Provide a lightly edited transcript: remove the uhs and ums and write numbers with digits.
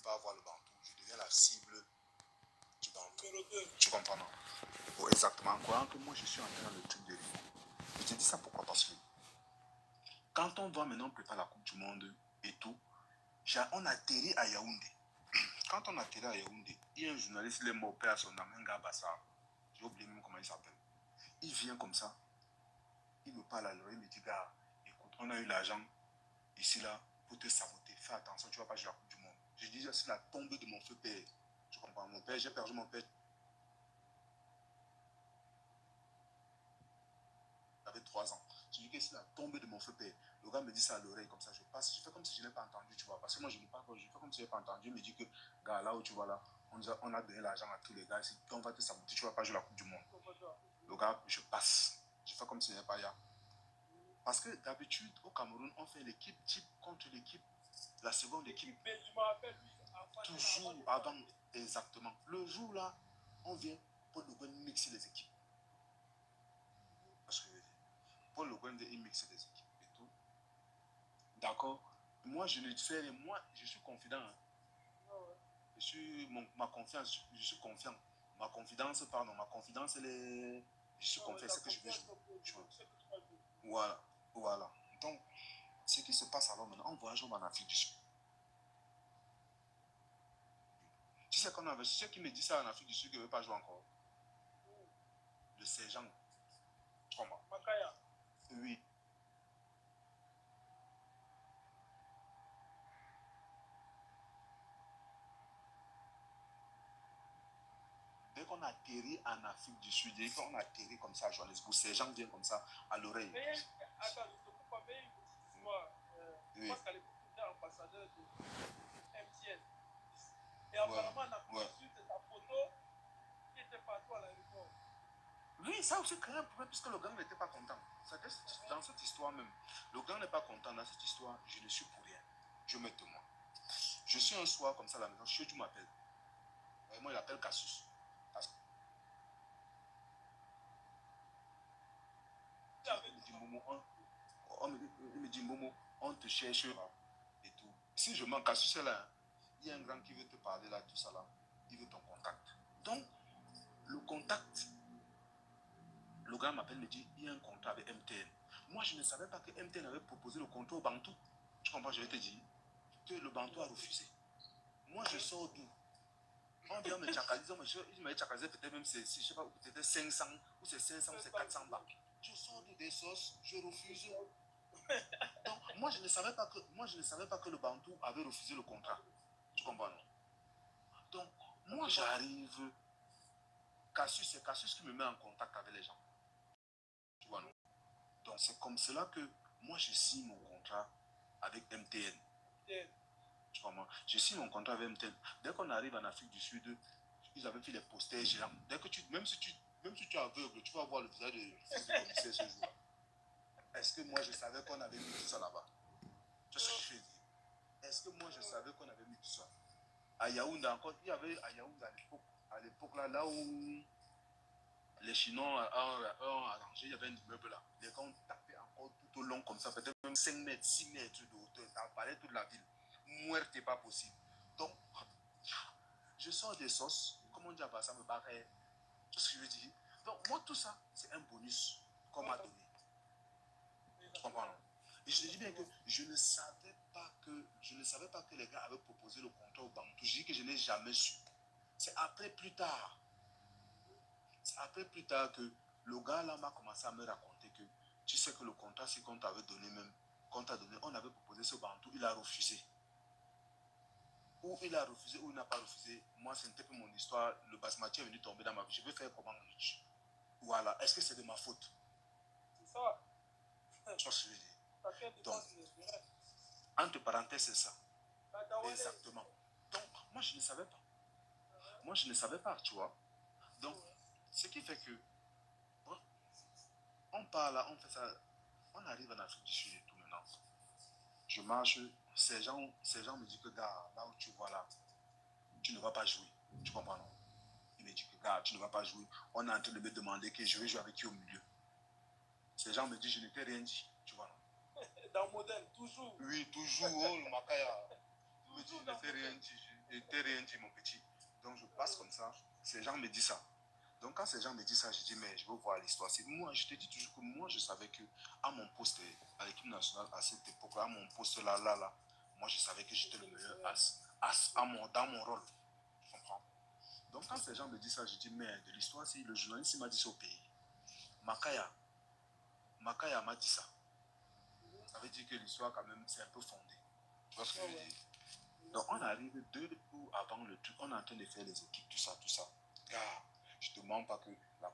pas avoir le bantou. Je deviens la cible du bantou. Tu comprends, non? Oh, exactement. En croyant que moi, je suis entré dans le truc de l'Union. Je te dis ça pourquoi? Parce que quand on va maintenant préparer la Coupe du Monde et tout, on atterrit à Yaoundé. Quand on atterrit à Yaoundé, il y a un journaliste, il est mort, père à son nom, un gars Bassar. J'ai oublié même comment il s'appelle. Il vient comme ça. Il me parle à l'oreille, il me dit, gars, écoute, on a eu l'argent ici, là, pour te saboter. Fais attention, tu ne vas pas jouer la Coupe du Monde. Je dis, c'est la tombe de mon feu père. Tu comprends? Mon père, j'ai perdu mon père. J'avais 3 ans. Je dis que c'est la tombe de mon feu père. Le gars me dit ça à l'oreille, comme ça, je passe. Je fais comme si je n'ai pas entendu, tu vois. Parce que moi, je n'ai pas, je fais comme si je n'ai pas entendu. Il me dit que, gars, là où tu vas là, on a donné l'argent à tous les gars. Si on va te saboter, tu ne vas pas jouer la Coupe du Monde. Le gars, je passe. Je fais comme si je n'étais pas là. Parce que d'habitude, au Cameroun, on fait l'équipe type contre l'équipe, la seconde équipe. Toujours avant, exactement. Le jour là, on vient pour le mixer les équipes. Parce que Paul Le Guen, il mixe les équipes et tout. D'accord. Moi, je le fais, moi, je suis confident. Hein. Je suis, ma confiance, je suis confiant. Ma confidence, pardon, ma confidence, elle est. Je suis confiant, c'est que je vais jouer. Voilà, voilà. Donc, ce qui se passe alors maintenant, on voyage en Afrique du Sud. Tu sais qu'on avait ceux qui me disent ça en Afrique du Sud qui ne veulent pas jouer encore. Le sergent. Comment? Oui. Dès qu'on atterrit en Afrique du Sud, dès qu'on atterrit comme ça à Johannesburg, ces gens viennent comme ça à l'oreille. Mais attends, je ne peux pas payer une histoire. Oui. Parce qu'à l'époque, tu étais ambassadeur de MTN. Et apparemment, en Afrique du Sud, c'est ta photo qui était partout à l'aéroport. Oui, ça aussi crée un problème puisque le gang n'était pas content. Dans cette histoire même, le gang n'est pas content dans cette histoire. Je ne suis pour rien. Je me témoin. Je suis un soir comme ça à la maison. Chiedu m'appelle. Moi, il appelle Cassius. Il me dit, Momo, on te cherche et tout. Si je manque Cassius là, il y a un grand qui veut te parler là, tout ça là. Il veut ton contact. Donc, le contact, le gars m'appelle, me dit, il y a un contrat avec MTN. Moi, je ne savais pas que MTN avait proposé le contrat au Bantou. Tu comprends, je vais te dire que le Bantou a refusé. Moi, je sors d'où? On vient me tchakaliser, il m'a tchakalisé peut-être même, je sais pas, peut-être 500, ou c'est 500, ou c'est 400 bahts. Je sors des sauces, je refuse. Donc, moi, je ne savais pas que le Bantou avait refusé le contrat. Tu comprends, non? Donc, moi, j'arrive. C'est Cassius qui me met en contact avec les gens. Tu vois, non? Donc, c'est comme cela que moi, je signe mon contrat avec MTN. Tu comprends? Je signe mon contrat avec MTN. Dès qu'on arrive en Afrique du Sud, ils avaient fait les posters géants. Dès que même si tu es aveugle, tu vas voir le visage du commissaire ce jour-là. Est-ce que moi, je savais qu'on avait mis tout ça là-bas? C'est ce que je dis. Est-ce que moi, je savais qu'on avait mis tout ça? À Yaoundé encore, il y avait à Yaoundé à l'époque là où les Chinois ont arrangé, il y avait un immeuble là. Les gens ont tapé encore tout au long comme ça, peut-être même 5 mètres, 6 mètres de hauteur. Ça parlait toute la ville. Muerte n'est pas possible. Donc, je sors des sauces, comme on dit à ça me barrait. Tu sais ce que je veux dire? Donc, moi, tout ça, c'est un bonus qu'on m'a donné. Tu comprends, non? Et je te dis bien que je ne savais pas que les gars avaient proposé le contrat au Bantou. Je dis que je n'ai jamais su. C'est après plus tard. C'est après plus tard que le gars là m'a commencé à me raconter que tu sais que le contrat, c'est qu'on t'avait donné même, qu'on t'a donné, on avait proposé ce Bantou, il a refusé. Ou il a refusé ou il n'a pas refusé. Moi, ce n'était plus mon histoire. Le basmati est venu tomber dans ma vie. Je vais faire comment? Voilà. Est-ce que c'est de ma faute? C'est ça. Tu vois ce que je veux dire? Donc, entre parenthèses, c'est ça. Exactement. Donc, moi, je ne savais pas. Moi, je ne savais pas, tu vois. Donc, ce qui fait que on part là, on fait ça, on arrive en Afrique du Sud et tout maintenant. Je marche, ces gens me disent que gars, là où tu vois là, tu ne vas pas jouer. Tu comprends, non? Il me dit que gars, tu ne vas pas jouer. On est en train de me demander que je vais jouer avec qui au milieu. Ces gens me disent, je ne t'ai rien dit. Tu vois, non? Dans le modèle, toujours. Oui, toujours. Oh, le Makaya. Il me dit, je ne t'ai rien dit. je t'ai rien dit, mon petit. Donc je passe comme ça. Ces gens me disent ça. Donc quand ces gens me disent ça, je dis, mais je veux voir l'histoire. Moi, je te dis toujours que moi, je savais que à mon poste, à l'équipe nationale, à cette époque, à mon poste là, moi, je savais que j'étais le meilleur dans mon rôle. Tu comprends? Donc quand ces gens me disent ça, je dis, mais de l'histoire, si le journaliste m'a dit ça au pays, Makaya m'a dit ça. Ça veut dire que l'histoire, quand même, c'est un peu fondé. Tu vois ce que je veux dire? Donc on arrive 2 jours avant le truc, on est en train de faire les équipes, tout ça. Ah, je te demande pas que la